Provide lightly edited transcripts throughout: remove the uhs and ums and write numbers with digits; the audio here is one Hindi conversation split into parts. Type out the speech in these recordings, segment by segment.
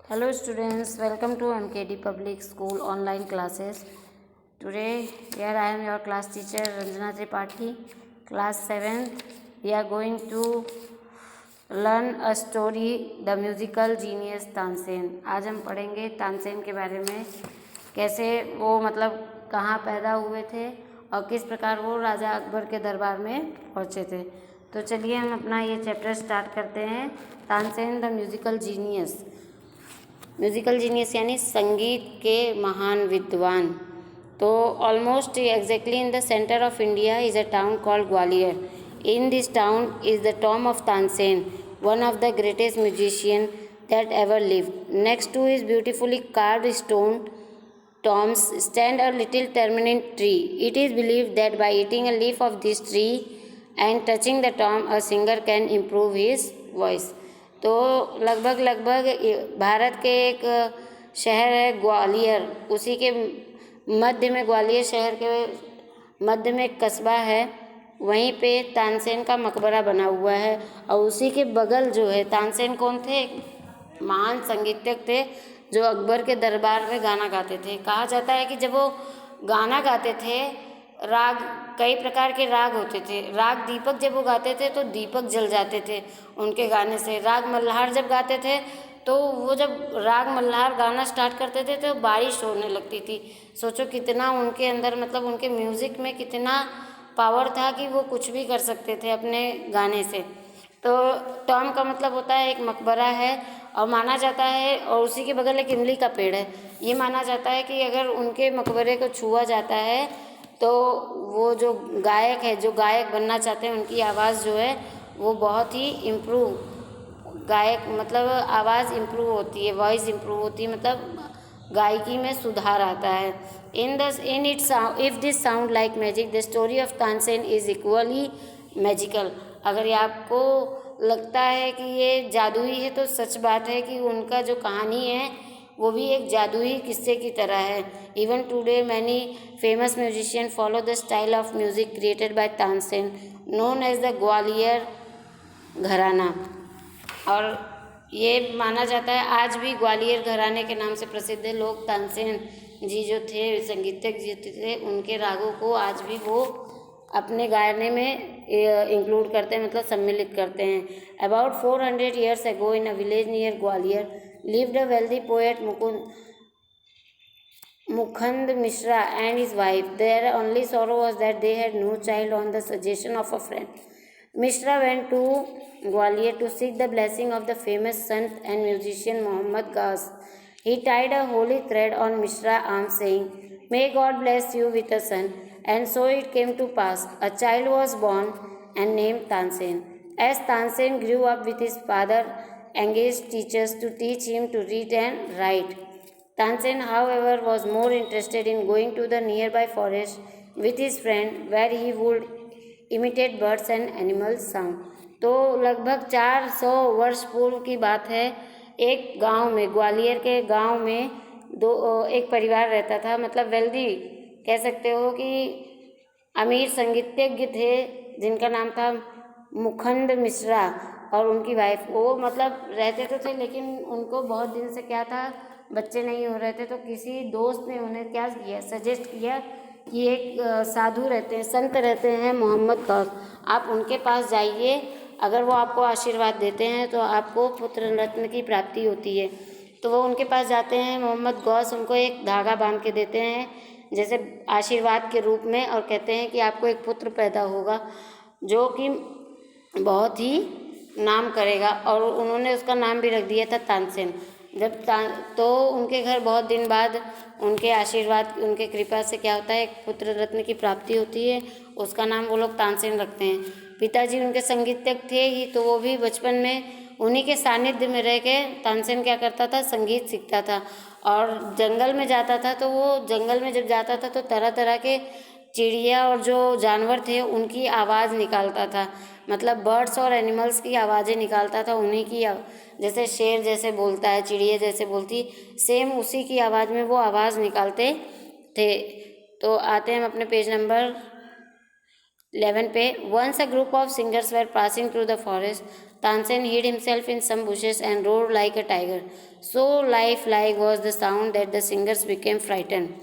Hello students, welcome to MKD Public School online classes. Today here I am your class teacher Ranjana Tripathi, class 7th. We are going to learn a story, The Musical Genius Tansen. आज हम पढ़ेंगे तानसेन के बारे में, कैसे वो कहाँ पैदा हुए थे और किस प्रकार वो राजा अकबर के दरबार में पहुँचे थे. तो चलिए हम अपना ये चैप्टर स्टार्ट करते हैं. Tansen the musical genius. Musical genius यानी संगीत के महान विद्वान. तो almost exactly in the centre of India is a town called Gwalior. In this town is the Tom of Tansen, one of the greatest musician that ever lived. Next to his beautifully carved stone tombs stand a little terminate tree. It is believed that by eating a leaf of this tree and touching the tomb, a singer can improve his voice. तो लगभग भारत के एक शहर है ग्वालियर, उसी के मध्य में, ग्वालियर शहर के मध्य में एक कस्बा है, वहीं पे तानसेन का मकबरा बना हुआ है. और उसी के बगल जो है, तानसेन कौन थे? महान संगीतज्ञ थे जो अकबर के दरबार में गाना गाते थे. कहा जाता है कि जब वो गाना गाते थे, राग, कई प्रकार के राग होते थे. राग दीपक जब वो गाते थे तो दीपक जल जाते थे उनके गाने से. राग मल्हार जब गाते थे तो वो जब राग मल्हार गाना स्टार्ट करते थे तो बारिश होने लगती थी. सोचो कितना उनके अंदर, उनके म्यूज़िक में कितना पावर था कि वो कुछ भी कर सकते थे अपने गाने से. तो टॉम का मतलब होता है एक मकबरा है, और माना जाता है, और उसी के बगल एक इमली का पेड़ है. ये माना जाता है कि अगर उनके मकबरे को छुआ जाता है तो वो जो गायक है, जो गायक बनना चाहते हैं, उनकी आवाज़ जो है वो बहुत ही इम्प्रूव, गायक आवाज़ इम्प्रूव होती है, वॉइस इम्प्रूव होती है, गायकी में सुधार आता है. in its sound, if this sound like magic, the story of Tansen is equally magical. अगर ये आपको लगता है कि ये जादुई है तो सच बात है कि उनका जो कहानी है वो भी एक जादुई किस्से की तरह है. Even today many famous musicians follow the style of music created by Tansen, known as the Gwalior gharana. और ये माना जाता है आज भी ग्वालियर घराने के नाम से प्रसिद्ध है. लोग तानसेन जी जो थे, संगीतज्ञ जी थे, उनके रागों को आज भी वो अपने गाने में इंक्लूड करते हैं, सम्मिलित करते हैं. About 400 years ago in a village near Gwalior lived a wealthy poet Mukhand Mishra and his wife. Their only sorrow was that they had no child. On the suggestion of a friend, Mishra went to Gwalior to seek the blessing of the famous sant and musician Muhammad Ghas. He tied a holy thread on Mishra's arm, saying, "May God bless you with a son." And so it came to pass. A child was born and named Tansen. As Tansen grew up with his father, engaged teachers to teach him to read and write. Tansen, however, was more interested in going to the nearby forest with his friend, where he would imitate birds and animals' sound. तो लगभग 400 वर्ष पूर्व की बात है. एक गांव में, ग्वालियर के गांव में एक परिवार रहता था. वेल्दी कह सकते हो कि अमीर संगीतज्ञ थे जिनका नाम था मुखंद मिश्रा, और उनकी वाइफ. वो रहते तो थे, लेकिन उनको बहुत दिन से क्या था, बच्चे नहीं हो रहे थे. तो किसी दोस्त ने उन्हें क्या किया, सजेस्ट किया कि एक साधु रहते हैं, संत रहते हैं मोहम्मद गौस, आप उनके पास जाइए. अगर वो आपको आशीर्वाद देते हैं तो आपको पुत्र रत्न की प्राप्ति होती है. तो वो उनके पास जाते हैं, मोहम्मद गौस उनको एक धागा बांध के देते हैं जैसे आशीर्वाद के रूप में, और कहते हैं कि आपको एक पुत्र पैदा होगा जो कि बहुत ही नाम करेगा. और उन्होंने उसका नाम भी रख दिया था तानसेन. तो उनके घर बहुत दिन बाद उनके आशीर्वाद, उनके कृपा से क्या होता है, एक पुत्र रत्न की प्राप्ति होती है. उसका नाम वो लोग तानसेन रखते हैं. पिताजी उनके संगीतज्ञ थे ही, तो वो भी बचपन में उन्हीं के सानिध्य में रह के तानसेन क्या करता था, संगीत सीखता था. और जंगल में जाता था, तो वो जंगल में जब जाता था तो तरह तरह के चिड़िया और जो जानवर थे उनकी आवाज़ निकालता था. बर्ड्स और एनिमल्स की आवाज़ें निकालता था. उन्हीं की, जैसे शेर जैसे बोलता है, चिड़िया जैसे बोलती, सेम उसी की आवाज़ में वो आवाज़ निकालते थे. तो आते हैं हम अपने पेज नंबर 11 पे once a group of singers were passing through the forest. Tansen hid himself in some bushes and roared like a tiger. So lifelike was the sound that the singers became frightened.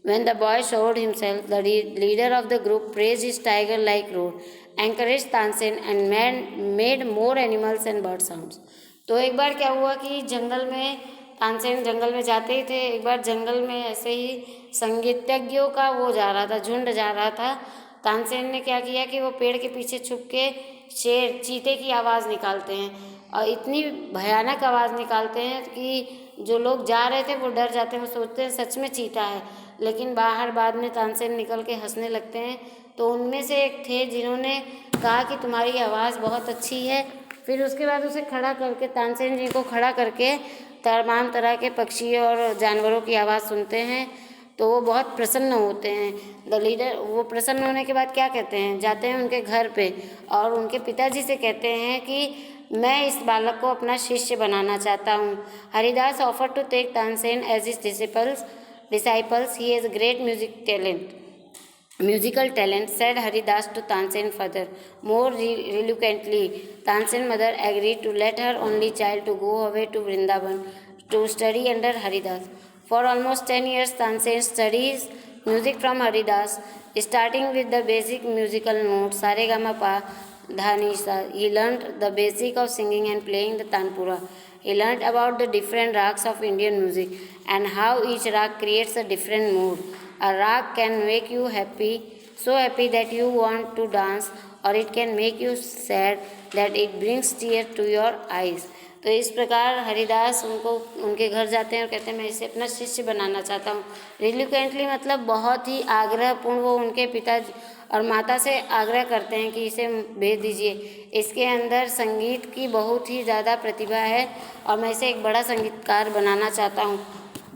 When the boy showed himself, the leader of the group praised his tiger-like roar, encouraged Tansen and made more animals and bird sounds. तो एक बार क्या हुआ कि जंगल में तानसेन जंगल में जाते ही थे। एक बार जंगल में ऐसे ही संगीतज्ञों का वो जा रहा था, झुंड जा रहा था। तानसेन ने क्या किया कि वो पेड़ के पीछे छुप के शेर चीते की आवाज़ निकालते हैं और इतनी भयानक आवाज़ निकालते हैं कि जो लोग जा रहे थे वो डर जाते हैं, वो सोचते हैं सच में चीता है। लेकिन बाहर बाद में तानसेन निकल के हंसने लगते हैं। तो उनमें से एक थे जिन्होंने कहा कि तुम्हारी आवाज़ बहुत अच्छी है। फिर उसके बाद उसे खड़ा करके तानसेन जी को खड़ा करके तमाम तरह के पक्षी और जानवरों की आवाज़ सुनते हैं तो वो बहुत प्रसन्न होते हैं। द लीडर वो प्रसन्न होने के बाद क्या कहते हैं, जाते हैं उनके घर पे और उनके पिताजी से कहते हैं कि मैं इस बालक को अपना शिष्य बनाना चाहता हूँ। Haridas offer to take Tansen as his disciples. He has great musical talent, said Haridas to Tansen father. More reluctantly, Tansen mother agreed to let her only child to go away to Vrindavan to study under Haridas. For almost 10 years, Tansen studies music from Haridas, starting with the basic musical notes Sa Re Ga Ma Pa Dha Ni Sa. He learned the basic of singing and playing the tanpura. He learned about the different rags of Indian music and how each rag creates a different mood. A rag can make you happy, so happy that you want to dance, or it can make you sad that it brings tears to your eyes. तो इस प्रकार हरिदास उनके घर जाते हैं और कहते हैं मैं इसे अपना शिष्य बनाना चाहता हूँ। रिल्यूकेंटली मतलब बहुत ही आग्रहपूर्ण वो उनके पिता और माता से आग्रह करते हैं कि इसे भेज दीजिए, इसके अंदर संगीत की बहुत ही ज़्यादा प्रतिभा है और मैं इसे एक बड़ा संगीतकार बनाना चाहता हूँ।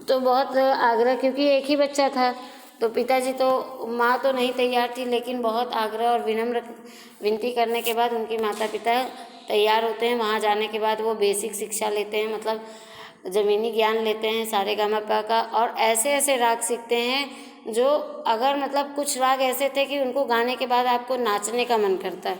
तो बहुत आग्रह, क्योंकि एक ही बच्चा था तो पिताजी तो माँ तो नहीं तैयार थी, लेकिन बहुत आग्रह और विनम्र विनती करने के बाद उनकी माता पिता तैयार होते हैं। वहाँ जाने के बाद वो बेसिक शिक्षा लेते हैं, मतलब ज़मीनी ज्ञान लेते हैं सा रे गा मा पा का, और ऐसे ऐसे राग सीखते हैं जो अगर मतलब कुछ राग ऐसे थे कि उनको गाने के बाद आपको नाचने का मन करता है,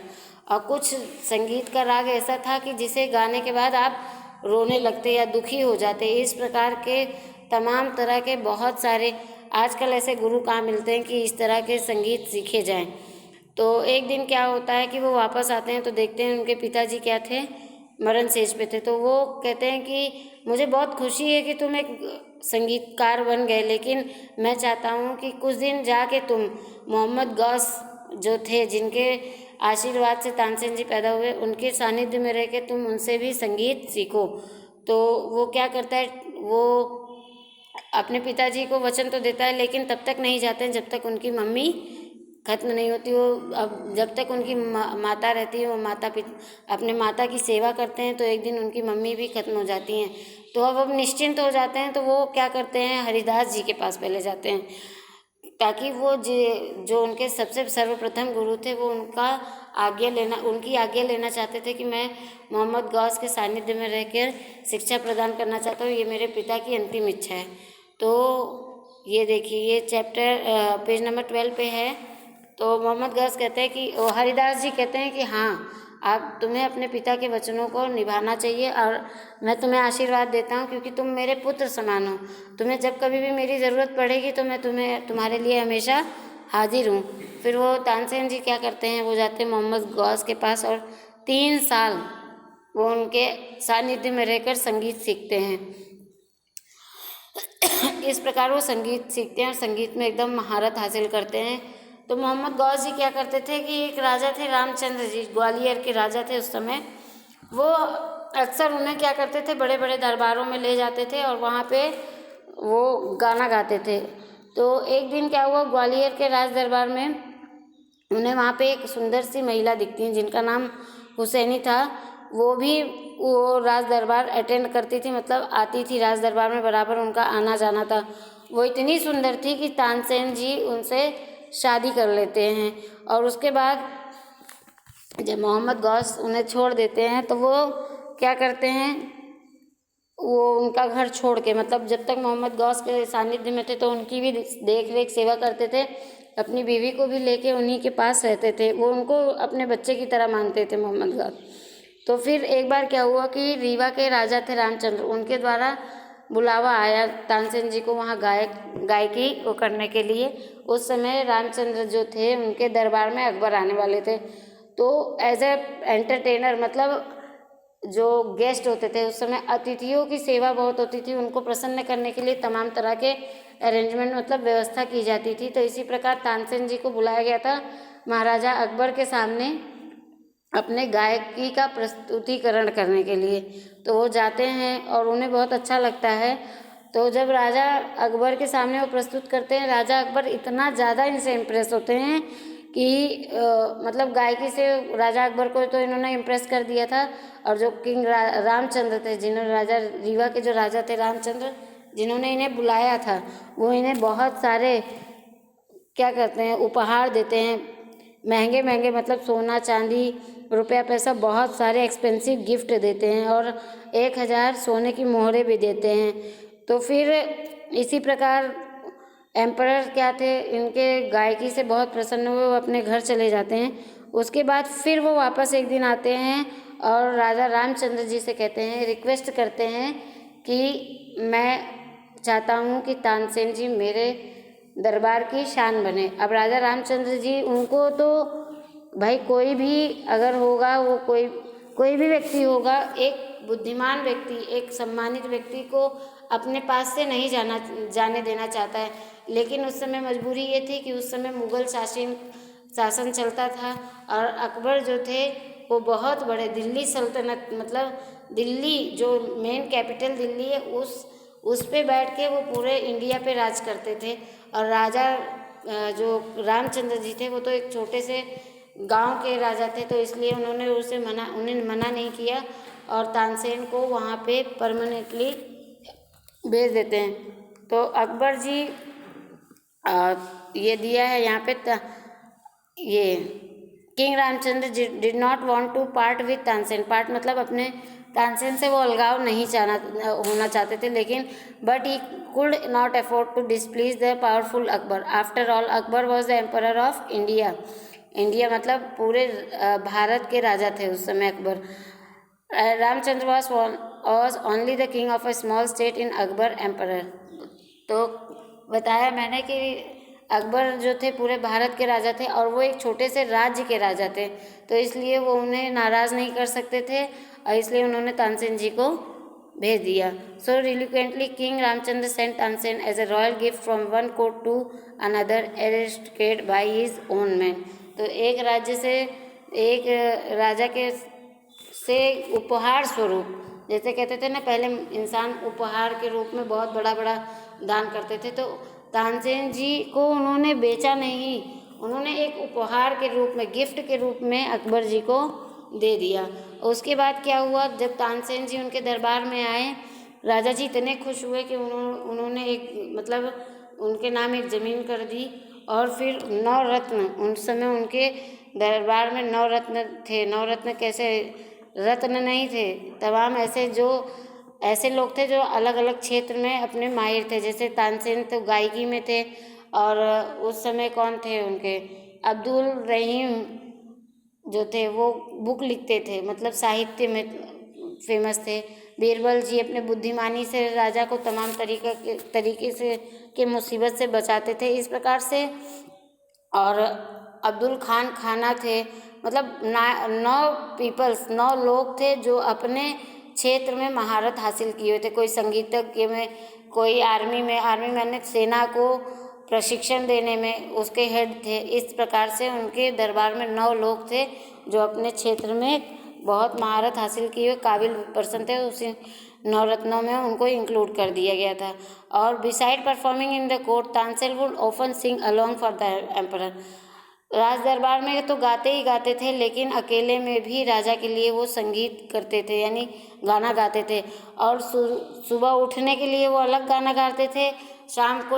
और कुछ संगीत का राग ऐसा था कि जिसे गाने के बाद आप रोने लगते या दुखी हो जाते। इस प्रकार के तमाम तरह के बहुत सारे आजकल ऐसे गुरु कहाँ मिलते हैं कि इस तरह के संगीत सीखे जाएं। तो एक दिन क्या होता है कि वो वापस आते हैं तो देखते हैं उनके पिताजी क्या थे, मरण शेष पे थे। तो वो कहते हैं कि मुझे बहुत खुशी है कि तुम एक संगीतकार बन गए, लेकिन मैं चाहता हूँ कि कुछ दिन जाके तुम मोहम्मद गौस जो थे, जिनके आशीर्वाद से तानसेन जी पैदा हुए, उनके सानिध्य में रह के तुम उनसे भी संगीत सीखो। तो वो क्या करता है, वो अपने पिताजी को वचन तो देता है, लेकिन तब तक नहीं जाते हैं जब तक उनकी मम्मी खत्म नहीं होती। वो अब जब तक उनकी माता रहती है वो अपने माता की सेवा करते हैं। तो एक दिन उनकी मम्मी भी खत्म हो जाती हैं, तो अब निश्चिंत हो जाते हैं। तो वो क्या करते हैं, हरिदास जी के पास पहले जाते हैं, ताकि वो जो उनके सबसे सर्वप्रथम गुरु थे वो उनकी आज्ञा लेना चाहते थे कि मैं मोहम्मद गौस के सानिध्य में रहकर शिक्षा प्रदान करना चाहता हूँ, ये मेरे पिता की अंतिम इच्छा है। तो ये देखिए, ये चैप्टर पेज नंबर 12 पे है। तो मोहम्मद गौस कहते हैं कि हरिदास जी कहते हैं कि हाँ, आप तुम्हें अपने पिता के वचनों को निभाना चाहिए और मैं तुम्हें आशीर्वाद देता हूँ, क्योंकि तुम मेरे पुत्र समान हो। तुम्हें जब कभी भी मेरी ज़रूरत पड़ेगी तो मैं तुम्हारे लिए हमेशा हाजिर हूँ। फिर वो तानसेन जी क्या करते हैं, वो जाते हैं मोहम्मद गौस के पास और 3 साल वो उनके सानिध्य में रहकर संगीत सीखते हैं। इस प्रकार वो संगीत सीखते हैं और संगीत में एकदम महारत हासिल करते हैं। तो मोहम्मद गौस जी क्या करते थे कि एक राजा थे रामचंद्र जी, ग्वालियर के राजा थे उस समय। वो अक्सर उन्हें क्या करते थे, बड़े बड़े दरबारों में ले जाते थे और वहाँ पे वो गाना गाते थे। तो एक दिन क्या हुआ, ग्वालियर के राज दरबार में उन्हें वहाँ पे एक सुंदर सी महिला दिखती हैं जिनका नाम हुसैनी था। वो राज दरबार अटेंड करती थी, मतलब आती थी राज दरबार में, बराबर उनका आना जाना था। वो इतनी सुंदर थी कि तानसेन जी उनसे शादी कर लेते हैं। और उसके बाद जब मोहम्मद गौस उन्हें छोड़ देते हैं तो वो क्या करते हैं, वो उनका घर छोड़ के, मतलब जब तक मोहम्मद गौस के सानिध्य में थे तो उनकी भी देख रेख सेवा करते थे, अपनी बीवी को भी लेके उन्हीं के पास रहते थे, वो उनको अपने बच्चे की तरह मानते थे मोहम्मद गौस। तो फिर एक बार क्या हुआ कि रीवा के राजा थे रामचंद्र, उनके द्वारा बुलावा आया तानसेन जी को वहाँ गायकी वो करने के लिए। उस समय रामचंद्र जो थे उनके दरबार में अकबर आने वाले थे, तो एज ए एंटरटेनर, मतलब जो गेस्ट होते थे उस समय अतिथियों की सेवा बहुत होती थी, उनको प्रसन्न करने के लिए तमाम तरह के अरेंजमेंट, मतलब व्यवस्था की जाती थी। तो इसी प्रकार तानसेन जी को बुलाया गया था महाराजा अकबर के सामने अपने गायकी का प्रस्तुतिकरण करने के लिए। तो वो जाते हैं और उन्हें बहुत अच्छा लगता है। तो जब राजा अकबर के सामने वो प्रस्तुत करते हैं, राजा अकबर इतना ज़्यादा इनसे इम्प्रेस होते हैं कि मतलब गायकी से राजा अकबर को तो इन्होंने इम्प्रेस कर दिया था। और जो किंग रामचंद्र थे, जिन्होंने राजा रीवा के जो राजा थे रामचंद्र, जिन्होंने इन्हें बुलाया था, वो इन्हें बहुत सारे क्या कहते हैं उपहार देते हैं, महंगे महंगे, मतलब सोना चांदी रुपया पैसा बहुत सारे एक्सपेंसिव गिफ्ट देते हैं और 1000 सोने की मोहरें भी देते हैं। तो फिर इसी प्रकार एम्परर क्या थे, इनके गायकी से बहुत प्रसन्न हुए, वो अपने घर चले जाते हैं। उसके बाद फिर वो वापस एक दिन आते हैं और राजा रामचंद्र जी से कहते हैं, रिक्वेस्ट करते हैं कि मैं चाहता हूँ कि तानसेन जी मेरे दरबार की शान बने। अब राजा रामचंद्र जी, उनको तो भाई कोई भी अगर होगा, वो कोई भी व्यक्ति होगा, एक बुद्धिमान व्यक्ति, एक सम्मानित व्यक्ति को अपने पास से नहीं जाने देना चाहता है। लेकिन उस समय मजबूरी ये थी कि उस समय मुग़ल शासन चलता था और अकबर जो थे वो बहुत बड़े दिल्ली सल्तनत, मतलब दिल्ली जो मेन कैपिटल दिल्ली है, उस पे बैठ के वो पूरे इंडिया पे राज करते थे। और राजा जो रामचंद्र जी थे वो तो एक छोटे से गांव के राजा थे, तो इसलिए उन्हें मना नहीं किया और तानसेन को वहाँ पे परमानेंटली भेज देते हैं। तो अकबर जी ये दिया है यहाँ पे ये king Ramchandra did not want to part with Tansen. Part मतलब अपने तानसेन से वो अलगाव नहीं होना चाहते थे, लेकिन but he could not afford to displease the powerful Akbar. After all Akbar was the emperor of India. India मतलब पूरे भारत के राजा थे उस समय Akbar. Ramchandra was only the king of a small state in Akbar emperor. तो बताया मैंने कि अकबर जो थे पूरे भारत के राजा थे और वो एक छोटे से राज्य के राजा थे, तो इसलिए वो उन्हें नाराज़ नहीं कर सकते थे और इसलिए उन्होंने तानसेन जी को भेज दिया। So reluctantly king Ramchandra sent Tansen as a royal gift from one court to another aristocrat by his own man. तो एक राज्य से एक राजा के से उपहार स्वरूप, जैसे कहते थे ना पहले इंसान उपहार के रूप में बहुत बड़ा बड़ा दान करते थे, तो तानसेन जी को उन्होंने बेचा नहीं, उन्होंने एक उपहार के रूप में, गिफ्ट के रूप में अकबर जी को दे दिया। उसके बाद क्या हुआ, जब तानसेन जी उनके दरबार में आए, राजा जी इतने खुश हुए कि उन्होंने एक मतलब उनके नाम एक ज़मीन कर दी और फिर 9 रत्न, उस समय उनके दरबार में 9 रत्न थे। 9 रत्न कैसे, रत्न नहीं थे, तमाम ऐसे लोग थे जो अलग अलग क्षेत्र में अपने माहिर थे। जैसे तानसेन तो गायकी में थे और उस समय कौन थे उनके, अब्दुल रहीम जो थे वो बुक लिखते थे, मतलब साहित्य में फेमस थे। बीरबल जी अपने बुद्धिमानी से राजा को तमाम तरीके से के मुसीबत से बचाते थे, इस प्रकार से। और अब्दुल खान खाना थे, मतलब 9 लोग थे जो अपने क्षेत्र में महारत हासिल किए हुए थे। कोई संगीतज्ञ में, कोई आर्मी में अन्य सेना को प्रशिक्षण देने में उसके हेड थे। इस प्रकार से उनके दरबार में 9 लोग थे जो अपने क्षेत्र में बहुत महारत हासिल किए हुए काबिल पर्सन थे। उसी 9 रत्नों में उनको इंक्लूड कर दिया गया था। और beside performing in the court, Tansen would often sing along for the emperor. राज दरबार में तो गाते ही गाते थे, लेकिन अकेले में भी राजा के लिए वो संगीत करते थे, यानी गाना गाते थे। और सुबह उठने के लिए वो अलग गाना गाते थे, शाम को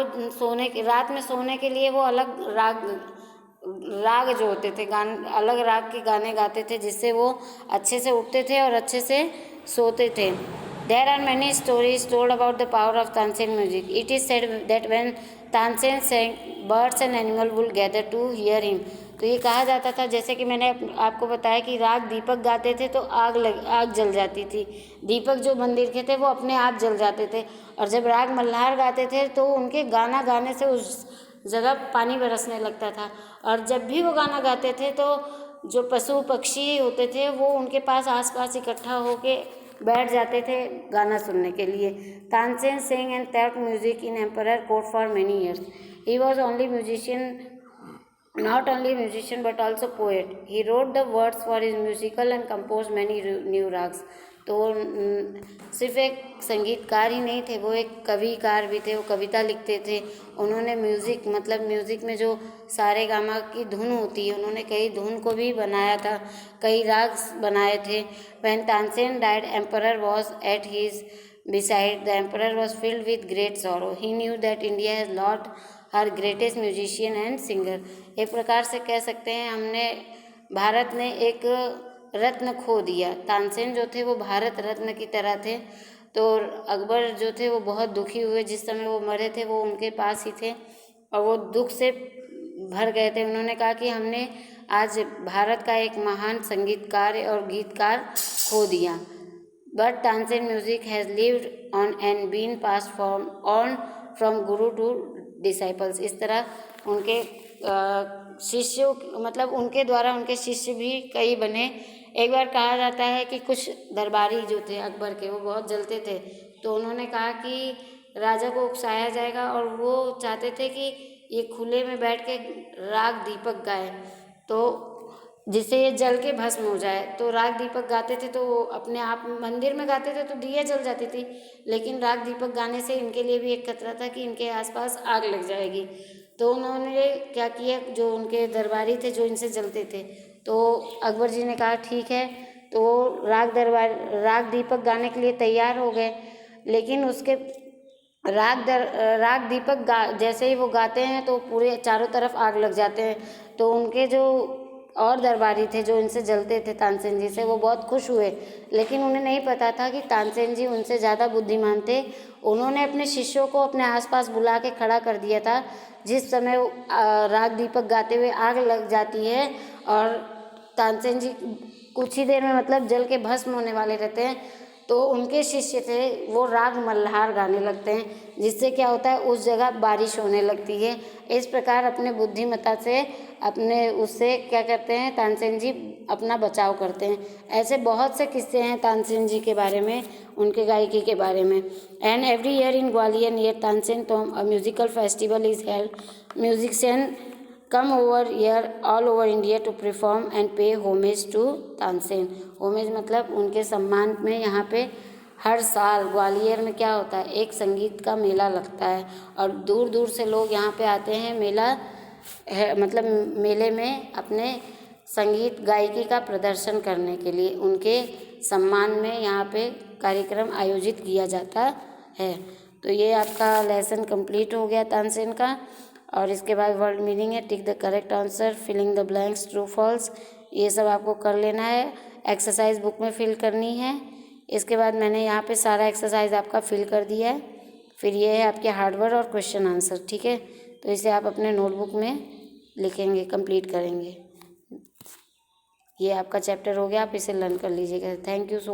रात में सोने के लिए वो अलग राग जो होते थे, अलग राग के गाने गाते थे, जिससे वो अच्छे से उठते थे और अच्छे से सोते थे। There are many stories told about the power of Tansen music. It is said that when Tansen sang, birds and animals would gather to hear him. तो ये कहा जाता था, जैसे कि मैंने आपको बताया कि राग दीपक गाते थे तो आग जल जाती थी। दीपक जो मंदिर के थे वो अपने आप जल जाते थे, और जब राग मल्हार गाते थे तो उनके गाना गाने से उस जगह पानी बरसने लगता था। और जब भी वो गाना गाते थे तो जो पशु पक्षी होते थे वो उनके पास आसपास इकट्ठा होके बैठ जाते थे गाना सुनने के लिए। Tansen sang and taught music in Emperor Court for many years. He was not only musician but also poet. He wrote the words for his musical and composed many new rags. तो सिर्फ एक संगीतकार ही नहीं थे, वो एक कविकार भी थे, वो कविता लिखते थे। उन्होंने म्यूज़िक में जो सारे गामा की धुन होती है, उन्होंने कई धुन को भी बनाया था, कई राग बनाए थे। When Tansen died, emperor was at his beside. The emperor was filled with great sorrow. He knew that India has lost her greatest musician and singer. एक प्रकार से कह सकते हैं भारत ने एक रत्न खो दिया। तानसेन जो थे वो भारत रत्न की तरह थे। तो अकबर जो थे वो बहुत दुखी हुए, जिस समय वो मरे थे वो उनके पास ही थे और वो दुख से भर गए थे। उन्होंने कहा कि हमने आज भारत का एक महान संगीतकार और गीतकार खो दिया। But Tansen music has lived on and been pass on from guru to disciples. इस तरह उनके शिष्यों उनके द्वारा उनके शिष्य भी कई बने। एक बार कहा जाता है कि कुछ दरबारी जो थे अकबर के, वो बहुत जलते थे, तो उन्होंने कहा कि राजा को उकसाया जाएगा और वो चाहते थे कि ये खुले में बैठ के राग दीपक गाए, तो जिससे ये जल के भस्म हो जाए। तो राग दीपक गाते थे तो अपने आप मंदिर में गाते थे तो दिया जल जाती थी, लेकिन राग दीपक गाने से इनके लिए भी एक खतरा था कि इनके आसपास आग लग जाएगी। तो उन्होंने क्या किया, जो उनके दरबारी थे जो इनसे जलते थे, तो अकबर जी ने कहा ठीक है, तो राग दीपक गाने के लिए तैयार हो गए। लेकिन उसके राग दीपक जैसे ही वो गाते हैं तो पूरे चारों तरफ आग लग जाते हैं। तो उनके जो और दरबारी थे जो इनसे जलते थे तानसेन जी से, वो बहुत खुश हुए, लेकिन उन्हें नहीं पता था कि तानसेन जी उनसे ज़्यादा बुद्धिमान थे। उन्होंने अपने शिष्यों को अपने आसपास बुला के खड़ा कर दिया था। जिस समय राग दीपक गाते हुए आग लग जाती है और तानसेन जी कुछ ही देर में जल के भस्म होने वाले रहते हैं, तो उनके शिष्य थे वो राग मल्हार गाने लगते हैं, जिससे क्या होता है उस जगह बारिश होने लगती है। इस प्रकार अपने बुद्धिमत्ता से उससे क्या करते हैं, तानसेन जी अपना बचाव करते हैं। ऐसे बहुत से किस्से हैं तानसेन जी के बारे में, उनके गायकी के बारे में। And every year in Gwalior near Tansen Tom a musical festival is held. Musician come over here all over India to perform and pay homage to Tansen. Homage उनके सम्मान में यहाँ पे हर साल ग्वालियर में क्या होता है, एक संगीत का मेला लगता है और दूर दूर से लोग यहाँ पे आते हैं। मेला है मेले में अपने संगीत गायकी का प्रदर्शन करने के लिए उनके सम्मान में यहाँ पे कार्यक्रम आयोजित किया जाता है। तो ये आपका लेसन कंप्लीट हो गया तानसेन का। और इसके बाद वर्ड मीनिंग है, tick the correct answer, filling the blanks, true false, ये सब आपको कर लेना है। एक्सरसाइज बुक में फिल करनी है। इसके बाद मैंने यहाँ पे सारा एक्सरसाइज आपका फिल कर दिया है। फिर ये है आपके हार्डवर्ड और क्वेश्चन आंसर, ठीक है। तो इसे आप अपने नोटबुक में लिखेंगे, कंप्लीट करेंगे। ये आपका चैप्टर हो गया, आप इसे लर्न कर लीजिएगा। Thank you so